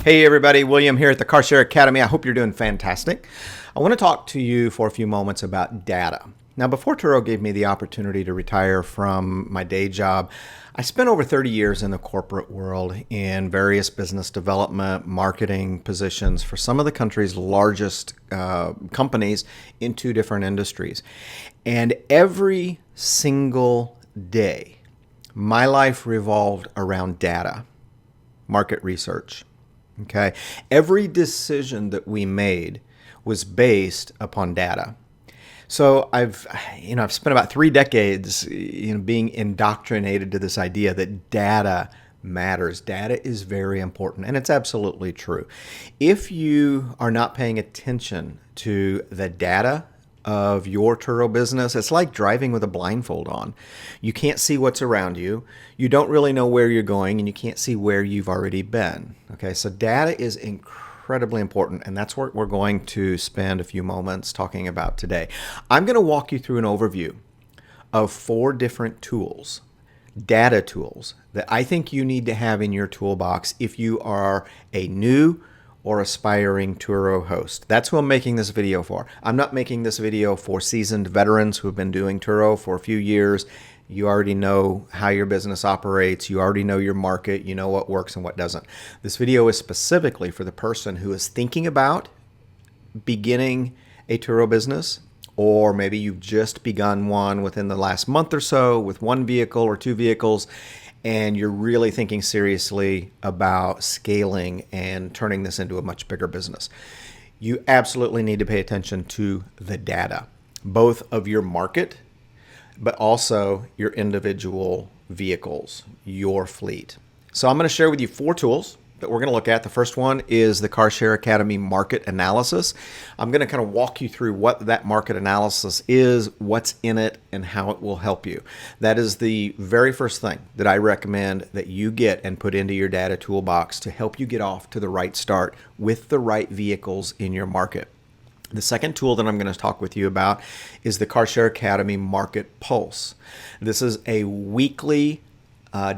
Hey everybody, William here at the Carshare Academy. I hope you're doing fantastic. I want to talk to you for a few moments about data. Now, before Turo gave me the opportunity to retire from my day job, I spent over 30 years in the corporate world in various business development, marketing positions for some of the country's largest companies in two different industries. And every single day, my life revolved around data, market research. Okay, every decision that we made was based upon data. So I've spent about 3 decades, being indoctrinated to this idea that data matters. Data is very important, and it's absolutely true. If you are not paying attention to the data of your Turo business, it's like driving with a blindfold on. You can't see what's around you. You don't really know where you're going, and you can't see where you've already been. Okay, so data is incredibly important, and that's what we're going to spend a few moments talking about today. I'm going to walk you through an overview of 4 different tools, data tools, that I think you need to have in your toolbox if you are a new or aspiring Turo host. That's who I'm making this video for. I'm not making this video for seasoned veterans who have been doing Turo for a few years. You already know how your business operates. You already know your market. You know what works and what doesn't. This video is specifically for the person who is thinking about beginning a Turo business, or maybe you've just begun one within the last month or so with 1 vehicle or 2 vehicles, and you're really thinking seriously about scaling and turning this into a much bigger business. You absolutely need to pay attention to the data, both of your market, but also your individual vehicles, your fleet. So I'm going to share with you 4 tools that we're going to look at. The first one is the Carshare Academy market analysis. I'm going to kind of walk you through what that market analysis is, what's in it, and how it will help you. That is the very first thing that I recommend that you get and put into your data toolbox to help you get off to the right start with the right vehicles in your market. The second tool that I'm going to talk with you about is the Carshare Academy Market Pulse. This is a weekly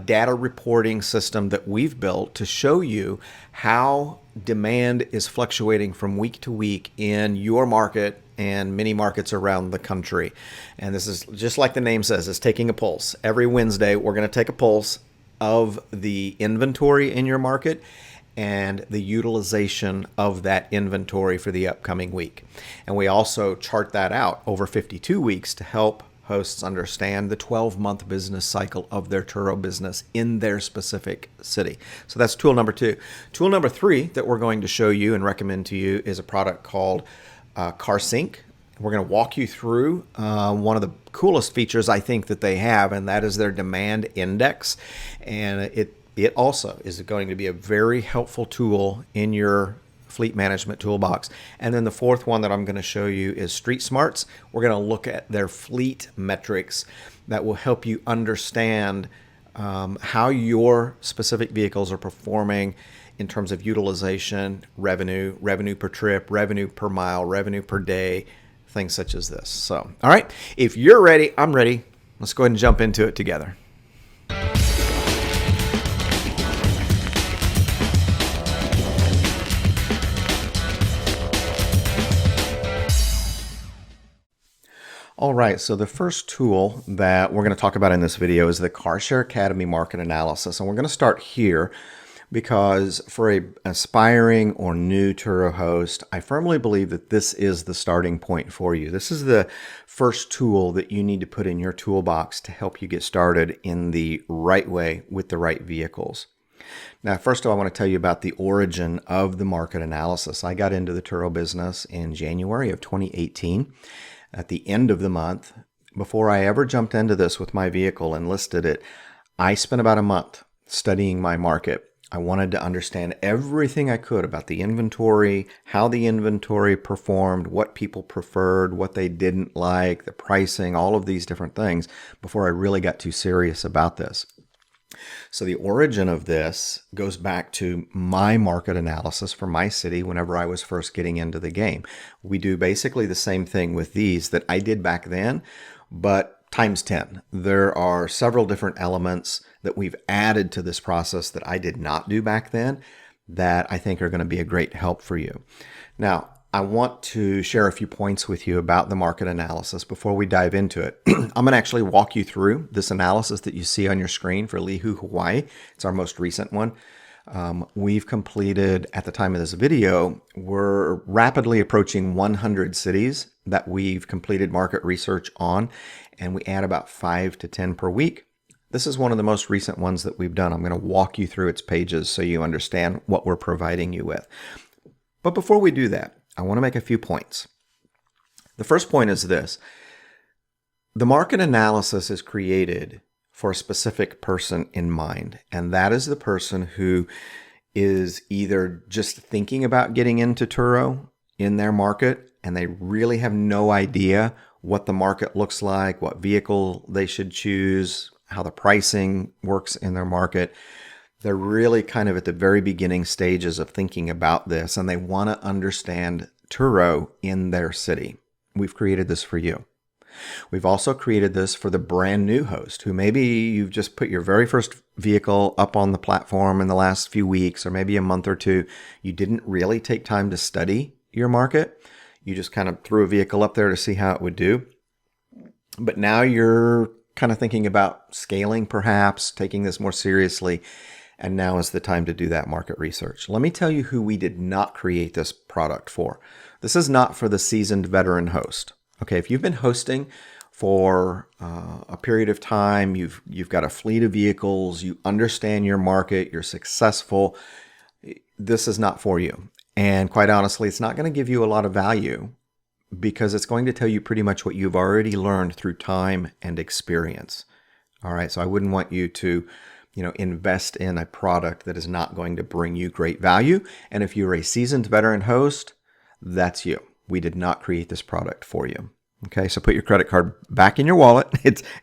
data reporting system that we've built to show you how demand is fluctuating from week to week in your market and many markets around the country. And this is just like the name says, it's taking a pulse. Every Wednesday, we're going to take a pulse of the inventory in your market and the utilization of that inventory for the upcoming week. And we also chart that out over 52 weeks to help hosts understand the 12-month business cycle of their Turo business in their specific city. So that's tool number 2. Tool number 3 that we're going to show you and recommend to you is a product called CarSync. We're going to walk you through one of the coolest features I think that they have, and that is their demand index. And it also is going to be a very helpful tool in your fleet management toolbox. And then the 4th one that I'm going to show you is Street Smarts. We're going to look at their fleet metrics that will help you understand how your specific vehicles are performing in terms of utilization, revenue per trip, revenue per mile, revenue per day, things such as this. So, all right, if you're ready, I'm ready. Let's go ahead and jump into it together. All right, so the first tool that we're going to talk about in this video is the Carshare Academy Market Analysis. And we're going to start here because for an aspiring or new Turo host, I firmly believe that this is the starting point for you. This is the first tool that you need to put in your toolbox to help you get started in the right way with the right vehicles. Now, first of all, I want to tell you about the origin of the market analysis. I got into the Turo business in January of 2018. At the end of the month, before I ever jumped into this with my vehicle and listed it, I spent about a month studying my market. I wanted to understand everything I could about the inventory, how the inventory performed, what people preferred, what they didn't like, the pricing, all of these different things before I really got too serious about this. So the origin of this goes back to my market analysis for my city whenever I was first getting into the game. We do basically the same thing with these that I did back then, but times 10. There are several different elements that we've added to this process that I did not do back then that I think are going to be a great help for you. Now, I want to share a few points with you about the market analysis before we dive into it. I'm going to actually walk you through this analysis that you see on your screen for Lihu, Hawaii. It's our most recent one. We've completed, at the time of this video, we're rapidly approaching 100 cities that we've completed market research on, and we add about 5 to 10 per week. This is one of the most recent ones that we've done. I'm going to walk you through its pages so you understand what we're providing you with. But before we do that, I want to make a few points. The first point is this. The market analysis is created for a specific person in mind, and that is the person who is either just thinking about getting into Turo in their market, and they really have no idea what the market looks like, what vehicle they should choose, how the pricing works in their market. They're really kind of at the very beginning stages of thinking about this, and they want to understand Turo in their city. We've created this for you. We've also created this for the brand new host who maybe you've just put your very first vehicle up on the platform in the last few weeks or maybe a month or two. You didn't really take time to study your market. You just kind of threw a vehicle up there to see how it would do. But now you're kind of thinking about scaling, perhaps, taking this more seriously. And now is the time to do that market research. Let me tell you who we did not create this product for. This is not for the seasoned veteran host. Okay, if you've been hosting for a period of time, you've got a fleet of vehicles, you understand your market, you're successful, this is not for you. And quite honestly, it's not going to give you a lot of value because it's going to tell you pretty much what you've already learned through time and experience. All right, so I wouldn't want you to invest in a product that is not going to bring you great value. And if you're a seasoned veteran host, that's you. We did not create this product for you. Okay, so put your credit card back in your wallet.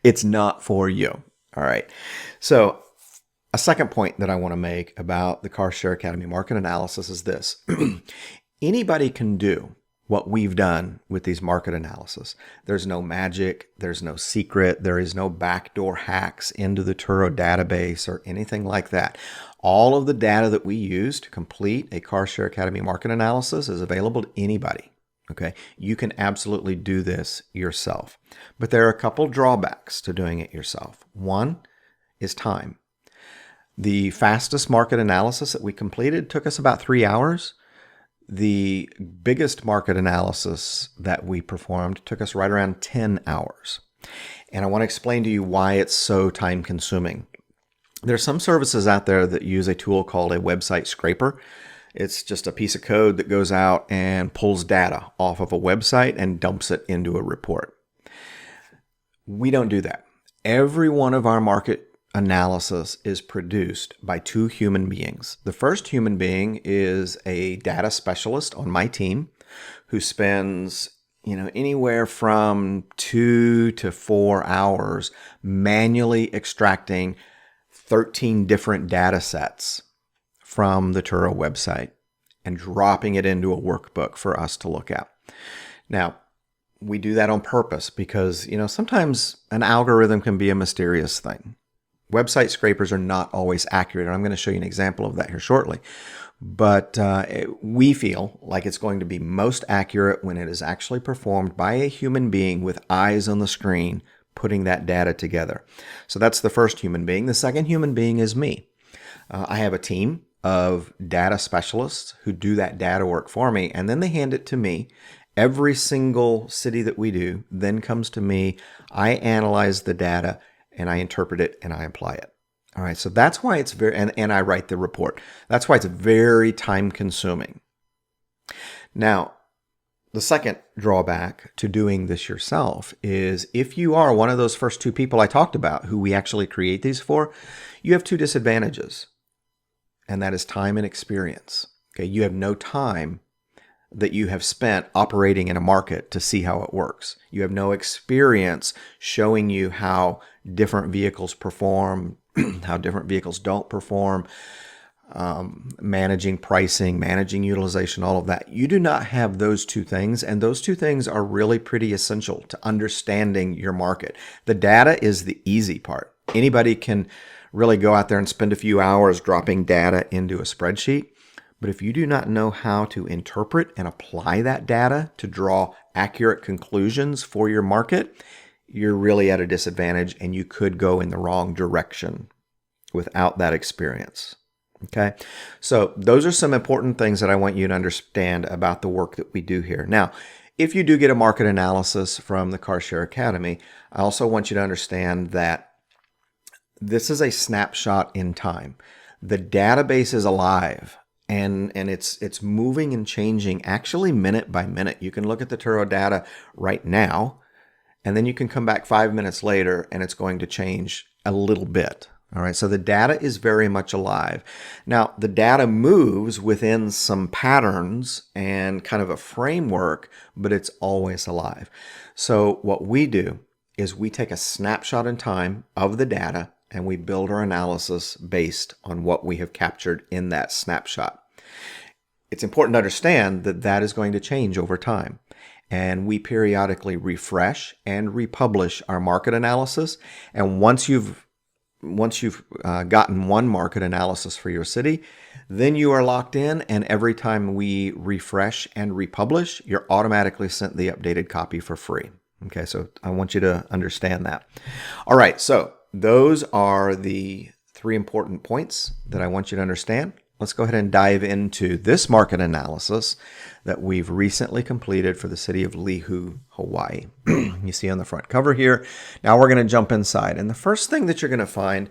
It's not for you. All right. So a second point that I want to make about the Carshare Academy market analysis is this. Anybody can do what we've done with these market analysis. There's no magic. There's no secret. There is no backdoor hacks into the Turo database or anything like that. All of the data that we use to complete a Carshare Academy market analysis is available to anybody. Okay, you can absolutely do this yourself. But there are a couple drawbacks to doing it yourself. One is time. The fastest market analysis that we completed took us about 3 hours. The biggest market analysis that we performed took us right around 10 hours. And I want to explain to you why it's so time consuming. There are some services out there that use a tool called a website scraper. It's just a piece of code that goes out and pulls data off of a website and dumps it into a report. We don't do that. Every one of our market analysis is produced by two human beings. The first human being is a data specialist on my team who spends anywhere from 2 to 4 hours manually extracting 13 different data sets from the Turo website and dropping it into a workbook for us to look at. Now, we do that on purpose because, sometimes an algorithm can be a mysterious thing. Website scrapers are not always accurate, and I'm going to show you an example of that here shortly. But we feel like it's going to be most accurate when it is actually performed by a human being with eyes on the screen putting that data together. So that's the first human being. The second human being is me. I have a team of data specialists who do that data work for me, and then they hand it to me. Every single city that we do then comes to me. I analyze the data and I interpret it and I apply it. All right, so that's why it's and I write the report. That's why it's very time consuming. Now, the second drawback to doing this yourself is if you are one of those first two people I talked about who we actually create these for, you have two disadvantages. And that is time and experience. Okay, you have no time that you have spent operating in a market to see how it works. You have no experience showing you how different vehicles perform, how different vehicles don't perform, managing pricing, managing utilization, all of that. You do not have those two things, and those two things are really pretty essential to understanding your market. The data is the easy part. Anybody can really go out there and spend a few hours dropping data into a spreadsheet. But if you do not know how to interpret and apply that data to draw accurate conclusions for your market, you're really at a disadvantage and you could go in the wrong direction without that experience. Okay, so those are some important things that I want you to understand about the work that we do here. Now, if you do get a market analysis from the Carshare Academy, I also want you to understand that this is a snapshot in time. The database is alive and it's moving and changing actually minute by minute. You can look at the Turo data right now, and then you can come back 5 minutes later and it's going to change a little bit. All right, so the data is very much alive. Now, the data moves within some patterns and kind of a framework, but it's always alive. So what we do is we take a snapshot in time of the data and we build our analysis based on what we have captured in that snapshot. It's important to understand that that is going to change over time. And we periodically refresh and republish our market analysis. And once you've gotten one market analysis for your city, then you are locked in, and every time we refresh and republish, you're automatically sent the updated copy for free. Okay, so I want you to understand that. All right, so those are the 3 important points that I want you to understand. Let's go ahead and dive into this market analysis that we've recently completed for the city of Lihu, Hawaii. You see on the front cover here. Now we're going to jump inside. And the first thing that you're going to find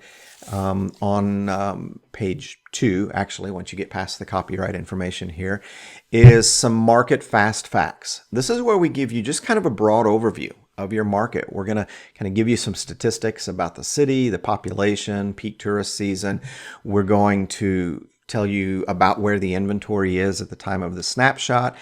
on page 2, actually, once you get past the copyright information here, is some market fast facts. This is where we give you just kind of a broad overview of your market. We're going to kind of give you some statistics about the city, the population, peak tourist season. We're going to tell you about where the inventory is at the time of the snapshot,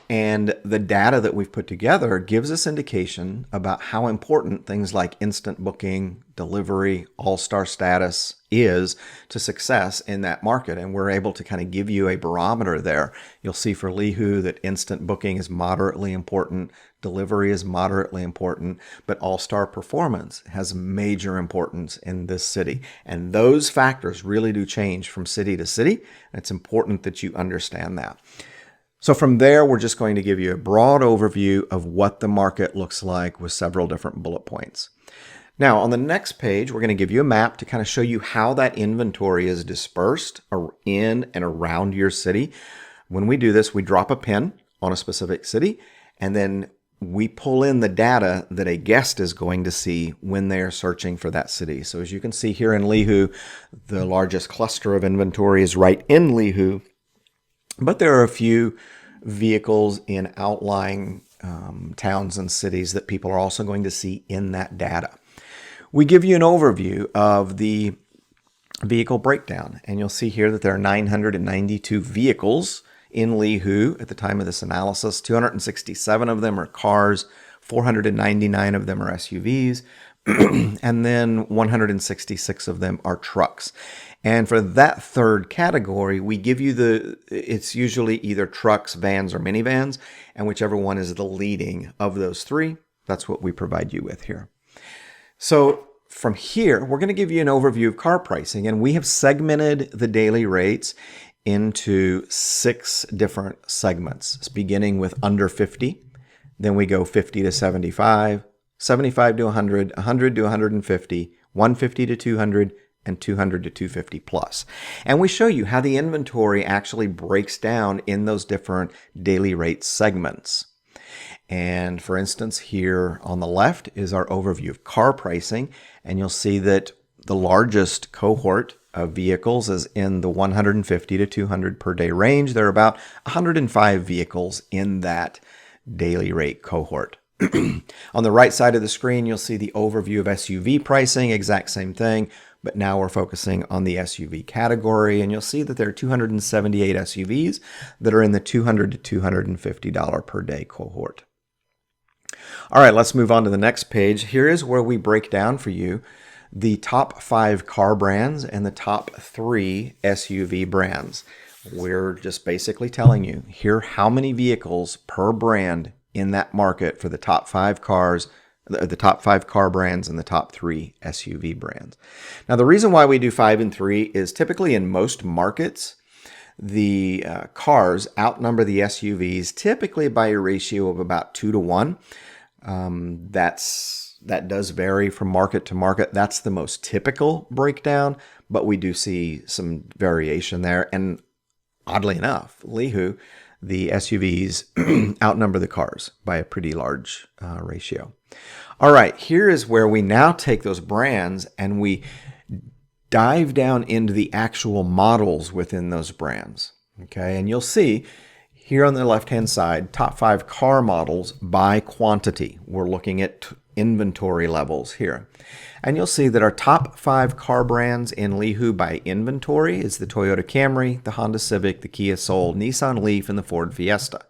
and the data that we've put together gives us indication about how important things like instant booking, delivery, all-star status is to success in that market. And we're able to kind of give you a barometer there. You'll see for Lihu that instant booking is moderately important, delivery is moderately important, but all-star performance has major importance in this city. And those factors really do change from city to city. It's important that you understand that. So from there, we're just going to give you a broad overview of what the market looks like with several different bullet points. Now, on the next page, we're going to give you a map to kind of show you how that inventory is dispersed in and around your city. When we do this, we drop a pin on a specific city, and then we pull in the data that a guest is going to see when they are searching for that city. So as you can see here in Lihu, the largest cluster of inventory is right in Lihu, but there are a few vehicles in outlying towns and cities that people are also going to see in that data. We give you an overview of the vehicle breakdown, and you'll see here that there are 992 vehicles in Lihu at the time of this analysis. 267 of them are cars, 499 of them are SUVs, and then 166 of them are trucks. And for that third category, we give you it's usually either trucks, vans, or minivans, and whichever one is the leading of those 3, that's what we provide you with here. So from here, we're going to give you an overview of car pricing, and we have segmented the daily rates into 6 different segments, beginning with under 50. Then we go 50 to 75, 75 to 100, 100 to 150, 150 to 200, and 200 to 250 plus. And we show you how the inventory actually breaks down in those different daily rate segments. And for instance, here on the left is our overview of car pricing, and you'll see that the largest cohort of vehicles is in the 150 to 200 per day range. There are about 105 vehicles in that daily rate cohort. On the right side of the screen, you'll see the overview of SUV pricing, exact same thing, but now we're focusing on the SUV category, and you'll see that there are 278 SUVs that are in the $200 to $250 per day cohort. All right, let's move on to the next page. Here is where we break down for you the top 5 car brands and the top 3 SUV brands. We're just basically telling you here how many vehicles per brand in that market for the top 5 cars, the top 5 car brands and the top 3 SUV brands. Now, the reason why we do 5 and 3 is typically in most markets, the cars outnumber the SUVs typically by a ratio of about 2 to 1. That does vary from market to market. That's the most typical breakdown, but we do see some variation there. And oddly enough, Lihu, the SUVs outnumber the cars by a pretty large ratio. All right, here is where we now take those brands and we dive down into the actual models within those brands. Okay, and you'll see here on the left-hand side, top 5 car models by quantity. We're looking at inventory levels here. And you'll see that our top 5 car brands in Lihu by inventory is the Toyota Camry, the Honda Civic, the Kia Soul, Nissan Leaf, and the Ford Fiesta.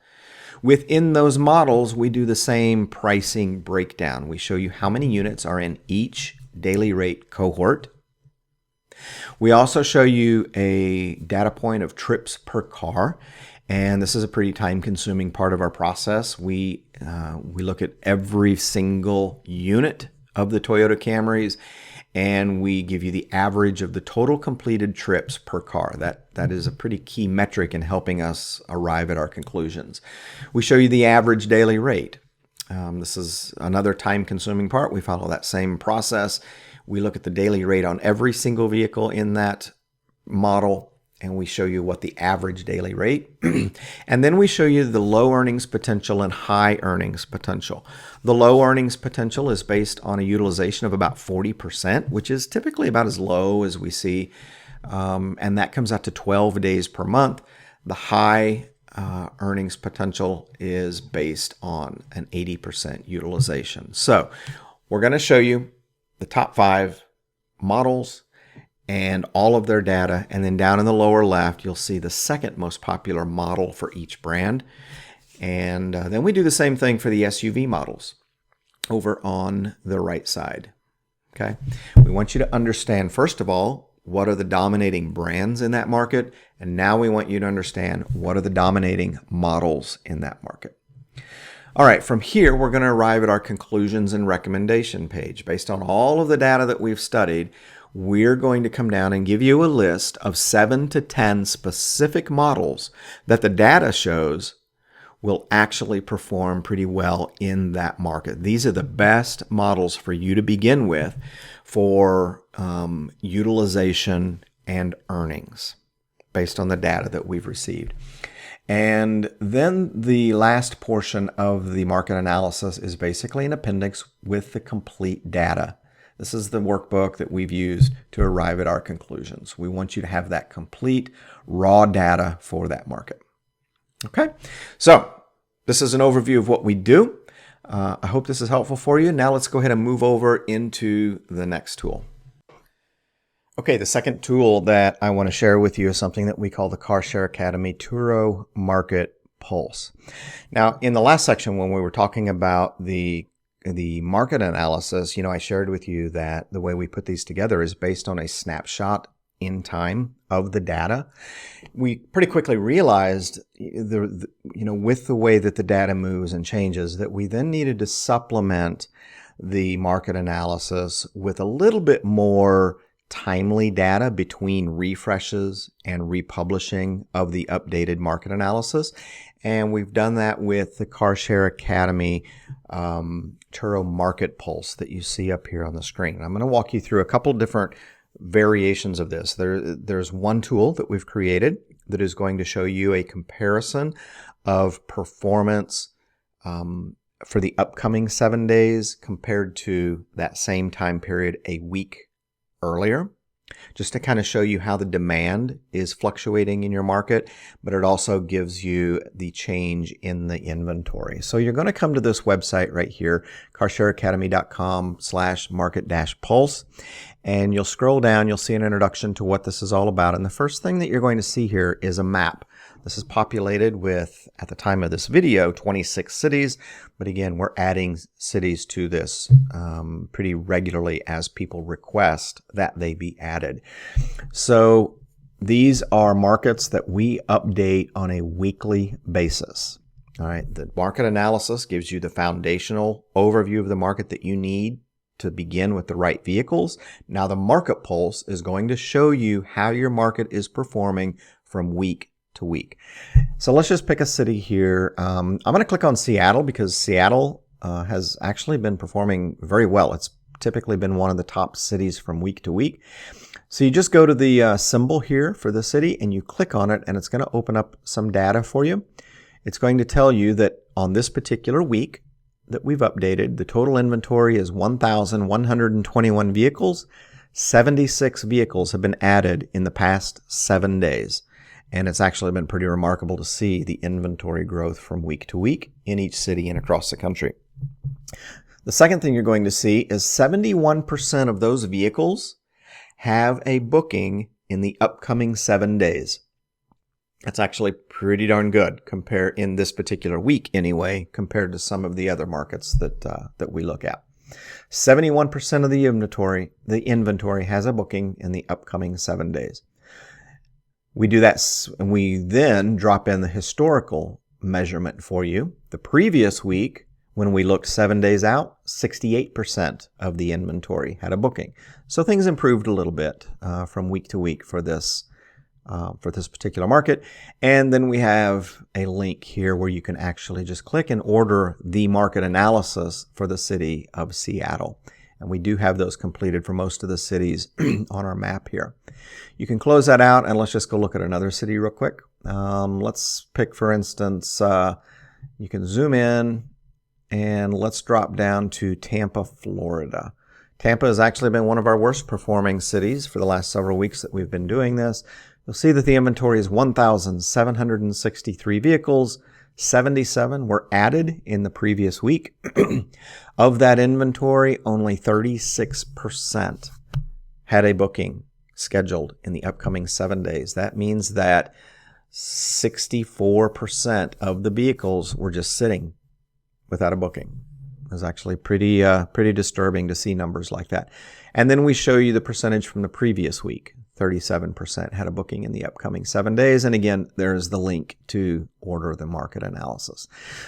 Within those models, we do the same pricing breakdown. We show you how many units are in each daily rate cohort. We also show you a data point of trips per car. And this is a pretty time-consuming part of our process. We look at every single unit of the Toyota Camrys, and we give you the average of the total completed trips per car. That is a pretty key metric in helping us arrive at our conclusions. We show you the average daily rate. This is another time-consuming part. We follow that same process. We look at the daily rate on every single vehicle in that model, and we show you what the average daily rate. And then we show you the low earnings potential and high earnings potential. The low earnings potential is based on a utilization of about 40%, which is typically about as low as we see. And that comes out to 12 days per month. The high earnings potential is based on an 80% utilization. So we're going to show you the top 5 models and all of their data. And then down in the lower left, you'll see the second most popular model for each brand. And then we do the same thing for the SUV models over on the right side. Okay. We want you to understand, first of all, what are the dominating brands in that market? And now we want you to understand what are the dominating models in that market. All right, from here, we're going to arrive at our conclusions and recommendation page. Based on all of the data that we've studied, we're going to come down and give you a list of 7 to 10 specific models that the data shows will actually perform pretty well in that market. These are the best models for you to begin with for utilization and earnings based on the data that we've received. And then the last portion of the market analysis is basically an appendix with the complete data. This is the workbook that we've used to arrive at our conclusions. We want you to have that complete raw data for that market. Okay, so this is an overview of what we do. I hope this is helpful for you. Now let's go ahead and move over into the next tool. Okay, the second tool that I want to share with you is something that we call the Carshare Academy Turo Market Pulse. Now, in the last section when we were talking about the market analysis, I shared with you that the way we put these together is based on a snapshot in time of the data. We pretty quickly realized, with the way that the data moves and changes, that we then needed to supplement the market analysis with a little bit more timely data between refreshes and republishing of the updated market analysis. And we've done that with the Carshare Academy Turo Market Pulse that you see up here on the screen. I'm going to walk you through a couple different variations of this. There's one tool that we've created that is going to show you a comparison of performance for the upcoming 7 days compared to that same time period a week earlier, just to kind of show you how the demand is fluctuating in your market, but it also gives you the change in the inventory. So you're going to come to this website right here, carshareacademy.com/market-pulse, and you'll scroll down, you'll see an introduction to what this is all about. And the first thing that you're going to see here is a map. This is populated with, at the time of this video, 26 cities. But again, we're adding cities to this pretty regularly as people request that they be added. So these are markets that we update on a weekly basis. All right, the market analysis gives you the foundational overview of the market that you need to begin with the right vehicles. Now the Market Pulse is going to show you how your market is performing from week to week. So let's just pick a city here. I'm going to click on Seattle because Seattle has actually been performing very well. It's typically been one of the top cities from week to week. So you just go to the symbol here for the city and you click on it, and it's going to open up some data for you. It's going to tell you that on this particular week that we've updated, the total inventory is 1,121 vehicles. 76 vehicles have been added in the past 7 days. And it's actually been pretty remarkable to see the inventory growth from week to week in each city and across the country. The second thing you're going to see is 71% of those vehicles have a booking in the upcoming 7 days. That's actually pretty darn good in this particular week anyway, compared to some of the other markets that we look at. 71% of the inventory has a booking in the upcoming 7 days. We do that, and we then drop in the historical measurement for you. The previous week, when we looked 7 days out, 68% of the inventory had a booking. So things improved a little bit from week to week for this particular market. And then we have a link here where you can actually just click and order the market analysis for the city of Seattle. And we do have those completed for most of the cities on our map here. You can close that out, and let's just go look at another city real quick. Let's pick, for instance, you can zoom in, and let's drop down to Tampa, Florida. Tampa has actually been one of our worst performing cities for the last several weeks that we've been doing this. You'll see that the inventory is 1,763 vehicles. 77 were added in the previous week. Of that inventory, only 36% had a booking scheduled in the upcoming 7 days. That means that 64% of the vehicles were just sitting without a booking. It was actually pretty disturbing to see numbers like that. And then we show you the percentage from the previous week. 37% had a booking in the upcoming 7 days. And again, there's the link to order the market analysis.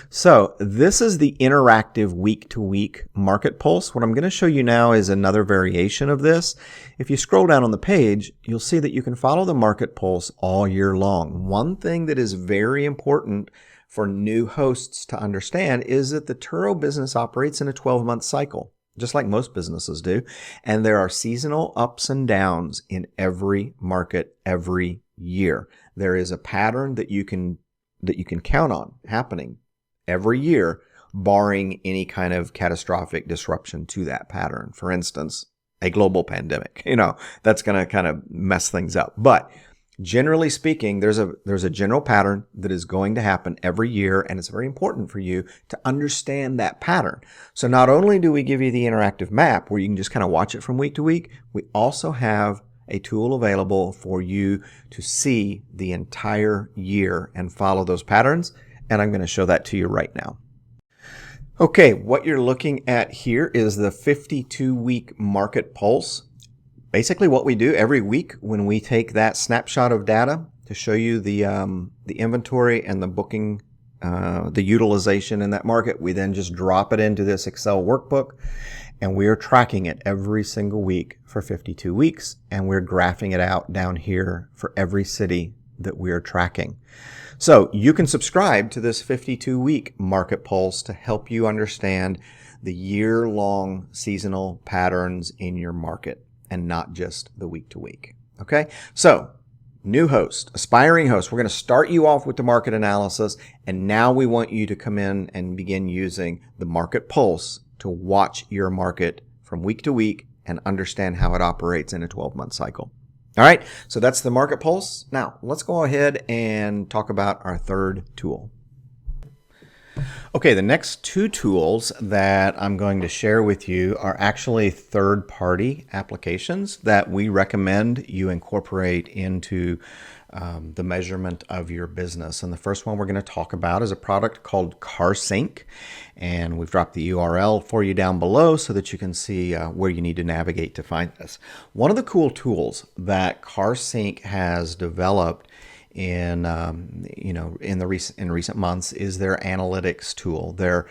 So this is the interactive week-to-week market pulse. What I'm going to show you now is another variation of this. If you scroll down on the page, you'll see that you can follow the market pulse all year long. One thing that is very important for new hosts to understand is that the Turo business operates in a 12-month cycle, just like most businesses do. And there are seasonal ups and downs in every market every year. There is a pattern that you can count on happening every year, barring any kind of catastrophic disruption to that pattern. For instance, a global pandemic, that's going to kind of mess things up. But generally speaking, there's a general pattern that is going to happen every year, and it's very important for you to understand that pattern. So not only do we give you the interactive map where you can just kind of watch it from week to week, we also have a tool available for you to see the entire year and follow those patterns, and I'm going to show that to you right now. Okay, what you're looking at here is the 52-week market pulse. Basically what we do every week when we take that snapshot of data to show you the inventory and the booking, the utilization in that market, we then just drop it into this Excel workbook, and we are tracking it every single week for 52 weeks, and we're graphing it out down here for every city that we are tracking. So you can subscribe to this 52-week market pulse to help you understand the year-long seasonal patterns in your market, and not just the week to week. Okay, so new host, aspiring host, we're going to start you off with the market analysis, and now we want you to come in and begin using the market pulse to watch your market from week to week and understand how it operates in a 12-month cycle. All right, so that's the market pulse. Now let's go ahead and talk about our third tool. Okay, the next two tools that I'm going to share with you are actually third-party applications that we recommend you incorporate into the measurement of your business. And the first one we're going to talk about is a product called CarSync, and we've dropped the URL for you down below so that you can see where you need to navigate to find this. One of the cool tools that CarSync has developed in recent months is their analytics tool. Their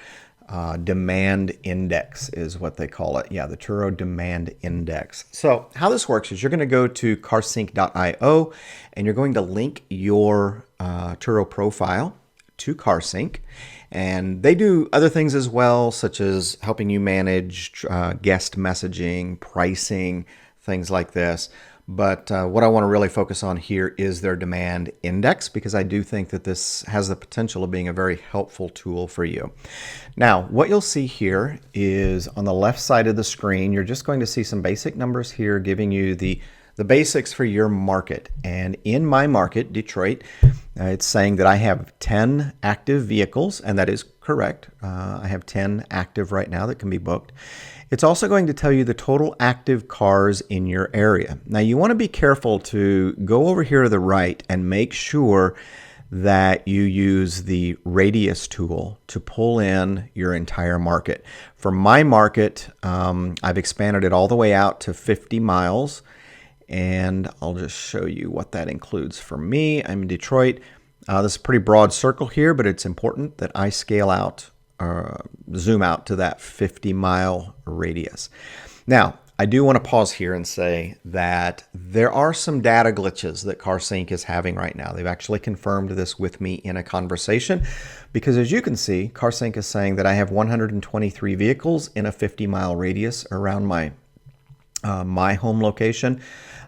Demand index is what they call it. Yeah, the Turo demand index. So how this works is you're going to go to carsync.io and you're going to link your Turo profile to CarSync. And they do other things as well, such as helping you manage guest messaging, pricing, things like this. But what I want to really focus on here is their demand index, because I do think that this has the potential of being a very helpful tool for you. Now, what you'll see here is on the left side of the screen, you're just going to see some basic numbers here giving you the basics for your market. And in my market, Detroit, it's saying that I have 10 active vehicles, and that is correct. I have 10 active right now that can be booked. It's also going to tell you the total active cars in your area. Now, you want to be careful to go over here to the right and make sure that you use the radius tool to pull in your entire market. For my market, I've expanded it all the way out to 50 miles. And I'll just show you what that includes for me. I'm in Detroit. This is a pretty broad circle here, but it's important that I scale out, zoom out to that 50-mile radius. Now, I do want to pause here and say that there are some data glitches that CarSync is having right now. They've actually confirmed this with me in a conversation, because as you can see, CarSync is saying that I have 123 vehicles in a 50-mile radius around my home location.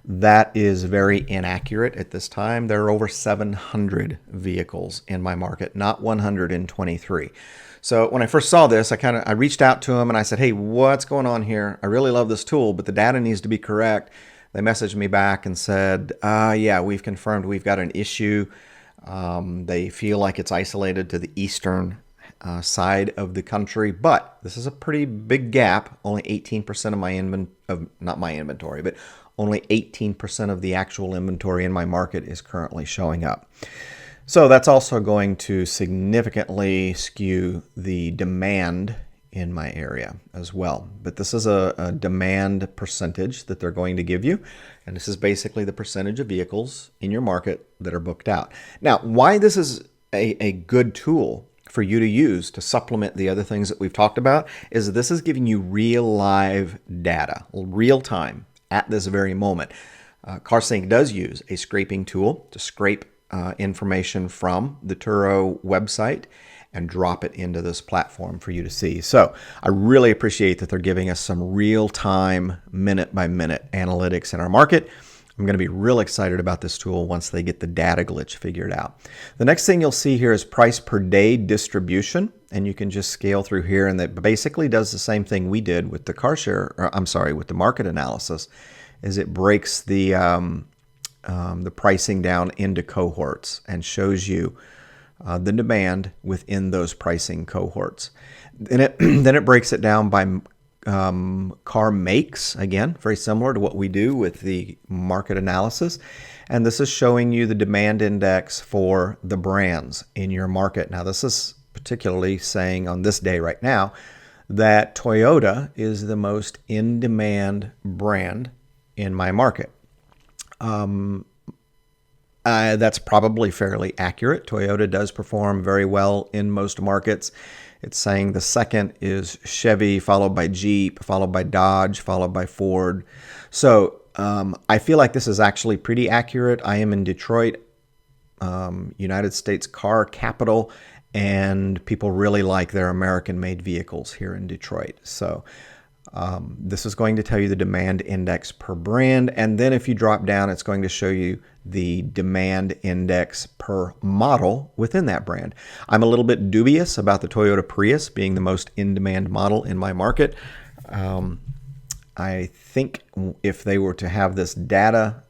That is very inaccurate at this time. There are over 700 vehicles in my market, not 123. So when I first saw this, I reached out to them and I said, hey, what's going on here? I really love this tool, but the data needs to be correct. They messaged me back and said, yeah, we've confirmed we've got an issue. They feel like it's isolated to the eastern side of the country, but this is a pretty big gap. Only 18% of my inventory, but only 18% of the actual inventory in my market is currently showing up. So that's also going to significantly skew the demand in my area as well. But this is a demand percentage that they're going to give you. And this is basically the percentage of vehicles in your market that are booked out. Now, why this is a good tool for you to use to supplement the other things that we've talked about is this is giving you real live data, real time at this very moment. CarSync does use a scraping tool to scrape information from the Turo website and drop it into this platform for you to see. So I really appreciate that they're giving us some real-time, minute-by-minute analytics in our market. I'm going to be real excited about this tool once they get the data glitch figured out. The next thing you'll see here is price per day distribution, and you can just scale through here, and that basically does the same thing we did with the Carshare, or I'm sorry, with the market analysis, is it breaks the pricing down into cohorts and shows you the demand within those pricing cohorts. Then it breaks it down by car makes, again, very similar to what we do with the market analysis. And this is showing you the demand index for the brands in your market. Now, this is particularly saying on this day right now that Toyota is the most in-demand brand in my market. That's probably fairly accurate. Toyota does perform very well in most markets. It's saying the second is Chevy, followed by Jeep, followed by Dodge, followed by Ford. So I feel like this is actually pretty accurate. I am in Detroit, United States car capital, and people really like their American-made vehicles here in Detroit. So this is going to tell you the demand index per brand. And then if you drop down, it's going to show you the demand index per model within that brand. I'm a little bit dubious about the Toyota Prius being the most in-demand model in my market. I think if they were to have this data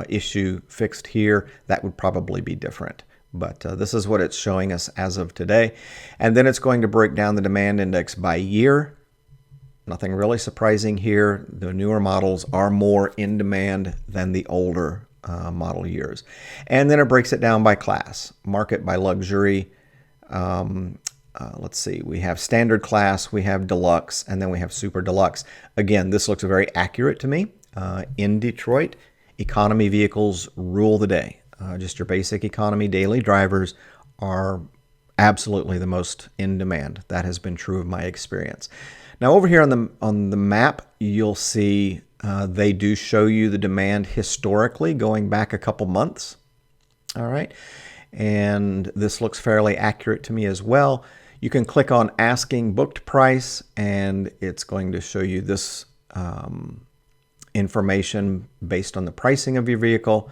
issue fixed here, that would probably be different. But this is what it's showing us as of today. And then it's going to break down the demand index by year. Nothing really surprising here. The newer models are more in demand than the older model years. And then it breaks it down by class, market by luxury. Let's see, we have standard class, we have deluxe, and then we have super deluxe. Again, this looks very accurate to me. In Detroit, economy vehicles rule the day. Just your basic economy daily drivers are absolutely the most in demand. That has been true of my experience. Now over here on the map, you'll see they do show you the demand historically going back a couple months. All right. And this looks fairly accurate to me as well. You can click on asking booked price, and it's going to show you this information based on the pricing of your vehicle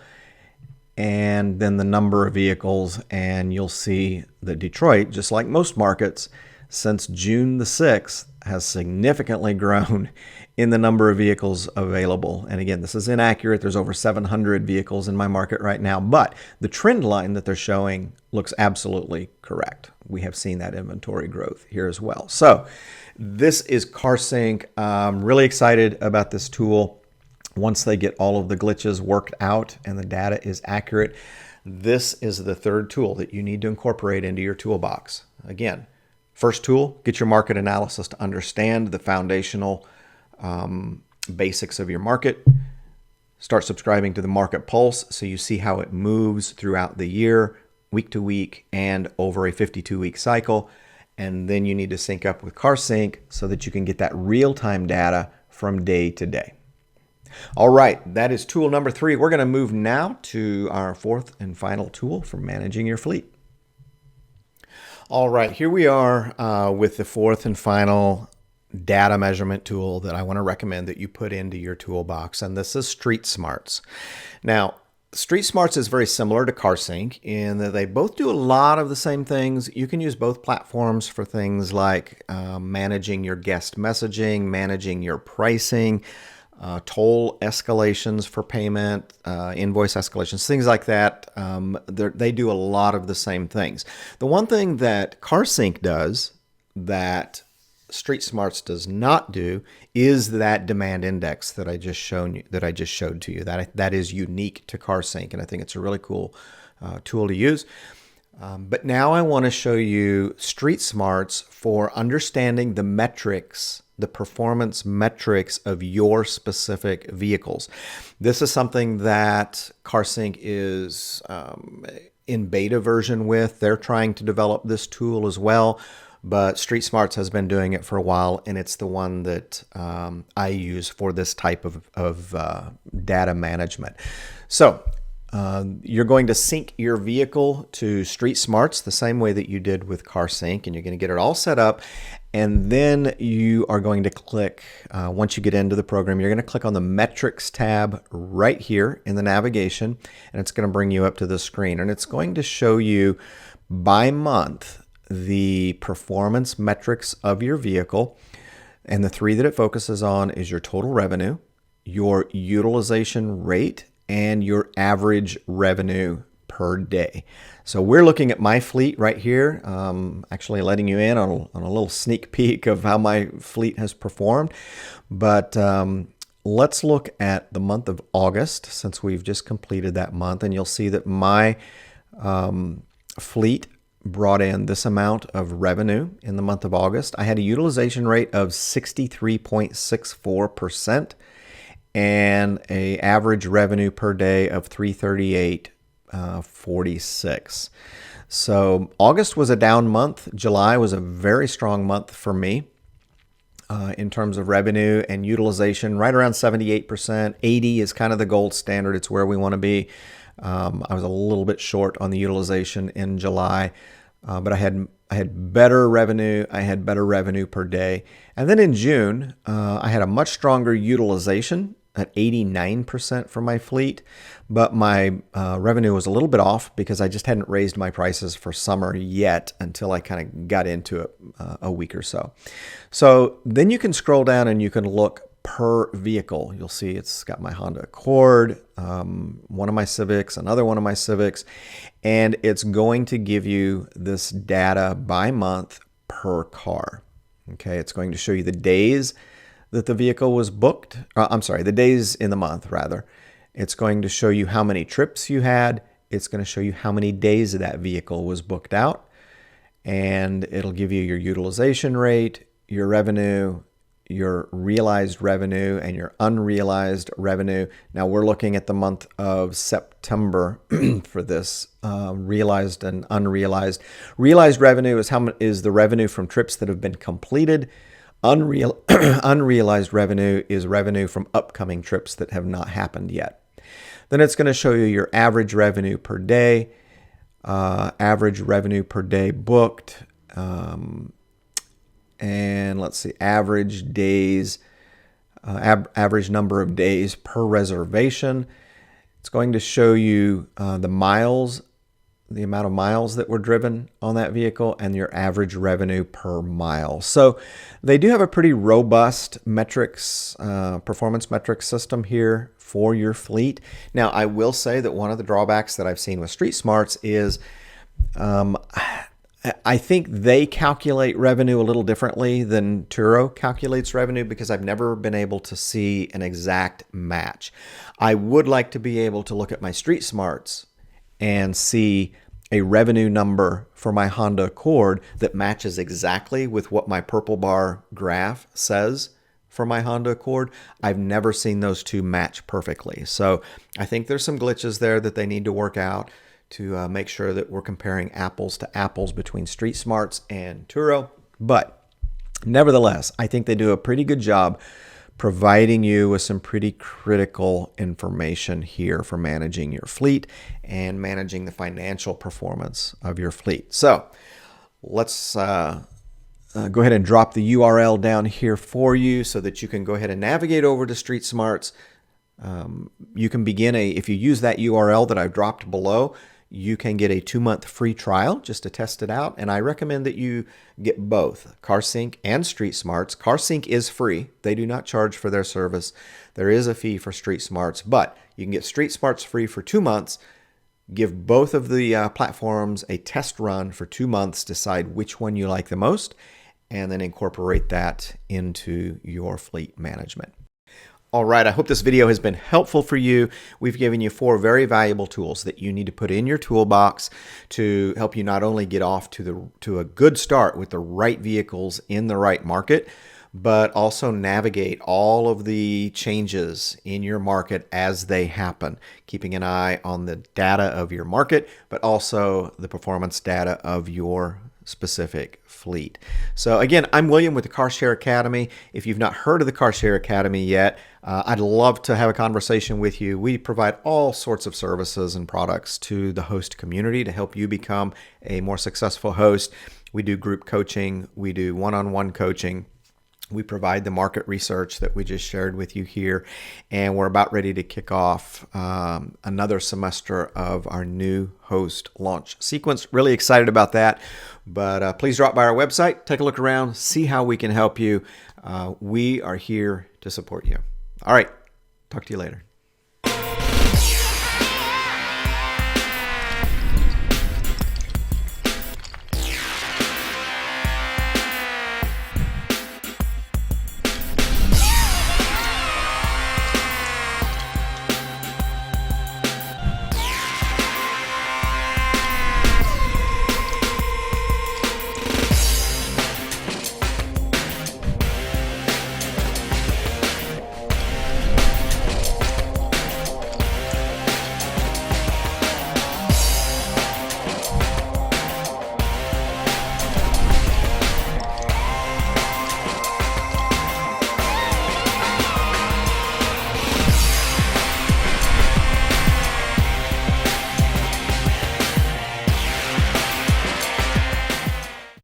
and then the number of vehicles. And you'll see that Detroit, just like most markets, since June the 6th, has significantly grown in the number of vehicles available. And again, this is inaccurate. There's over 700 vehicles in my market right now, but the trend line that they're showing looks absolutely correct. We have seen that inventory growth here as well. So this is CarSync. I'm really excited about this tool. Once they get all of the glitches worked out and the data is accurate, this is the third tool that you need to incorporate into your toolbox. Again, first tool, get your market analysis to understand the foundational basics of your market. Start subscribing to the Market Pulse so you see how it moves throughout the year, week to week, and over a 52-week cycle. And then you need to sync up with CarSync so that you can get that real-time data from day to day. All right, that is tool number 3. We're going to move now to our fourth and final tool for managing your fleet. All right, here we are with the fourth and final data measurement tool that I want to recommend that you put into your toolbox, and this is Street Smarts. Now, Street Smarts is very similar to CarSync in that they both do a lot of the same things. You can use both platforms for things like managing your guest messaging, managing your pricing, toll escalations for payment, invoice escalations, things like that. They do a lot of the same things. The one thing that CarSync does that Street Smarts does not do is that demand index that I just showed to you. That is unique to CarSync, and I think it's a really cool tool to use. But now I want to show you Street Smarts for understanding the metrics, the performance metrics of your specific vehicles. This is something that CarSync is in beta version with. They're trying to develop this tool as well, but Street Smarts has been doing it for a while, and it's the one that I use for this type of data management. So you're going to sync your vehicle to Street Smarts the same way that you did with CarSync, and you're going to get it all set up. And then you are going to click, once you get into the program, you're going to click on the Metrics tab right here in the navigation, and it's going to bring you up to the screen. And it's going to show you by month the performance metrics of your vehicle. And the 3 that it focuses on is your total revenue, your utilization rate, and your average revenue per day. So we're looking at my fleet right here, actually letting you in on a little sneak peek of how my fleet has performed. But let's look at the month of August, since we've just completed that month, and you'll see that my fleet brought in this amount of revenue in the month of August. I had a utilization rate of 63.64% and an average revenue per day of $338.46. So August was a down month. July was a very strong month for me in terms of revenue and utilization, right around 78%. 80 is kind of the gold standard. It's where we want to be. I was a little bit short on the utilization in July, but I had better revenue. I had better revenue per day. And then in June, I had a much stronger utilization at 89% for my fleet, but my revenue was a little bit off because I just hadn't raised my prices for summer yet until I kind of got into it a week or so. So then you can scroll down and you can look per vehicle. You'll see it's got my Honda Accord, one of my Civics, another one of my Civics, and it's going to give you this data by month per car. Okay, it's going to show you the days that the vehicle was booked. The days in the month, rather. It's going to show you how many trips you had. It's going to show you how many days that vehicle was booked out. And it'll give you your utilization rate, your revenue, your realized revenue and your unrealized revenue. Now we're looking at the month of September for this realized and unrealized. Realized revenue is the revenue from trips that have been completed. Unrealized revenue is revenue from upcoming trips that have not happened yet. Then it's going to show you your average revenue per day, average revenue per day booked, and let's see, average days, average number of days per reservation. It's going to show you the miles, the amount of miles that were driven on that vehicle, and your average revenue per mile. So they do have a pretty robust metrics, performance metrics system here for your fleet. Now, I will say that one of the drawbacks that I've seen with Street Smarts is I think they calculate revenue a little differently than Turo calculates revenue, because I've never been able to see an exact match. I would like to be able to look at my Street Smarts and see a revenue number for my Honda Accord that matches exactly with what my purple bar graph says for my Honda Accord. I've never seen those two match perfectly. So I think there's some glitches there that they need to work out to make sure that we're comparing apples to apples between Street Smarts and Turo. But nevertheless, I think they do a pretty good job providing you with some pretty critical information here for managing your fleet and managing the financial performance of your fleet. So let's go ahead and drop the URL down here for you so that you can go ahead and navigate over to Street Smarts. You can begin if you use that URL that I've dropped below, you can get a 2-month free trial just to test it out. And I recommend that you get both CarSync and Street Smarts. CarSync is free. They do not charge for their service. There is a fee for Street Smarts, but you can get Street Smarts free for 2 months. Give both of the platforms a test run for 2 months, decide which one you like the most, and then incorporate that into your fleet management. All right, I hope this video has been helpful for you. We've given you 4 very valuable tools that you need to put in your toolbox to help you not only get off to a good start with the right vehicles in the right market, but also navigate all of the changes in your market as they happen, keeping an eye on the data of your market, but also the performance data of your specific fleet. So again, I'm William with the Carshare Academy. If you've not heard of the Carshare Academy yet, I'd love to have a conversation with you. We provide all sorts of services and products to the host community to help you become a more successful host. We do group coaching. We do one-on-one coaching. We provide the market research that we just shared with you here, and we're about ready to kick off another semester of our new host launch sequence. Really excited about that, but please drop by our website, take a look around, see how we can help you. We are here to support you. All right, talk to you later.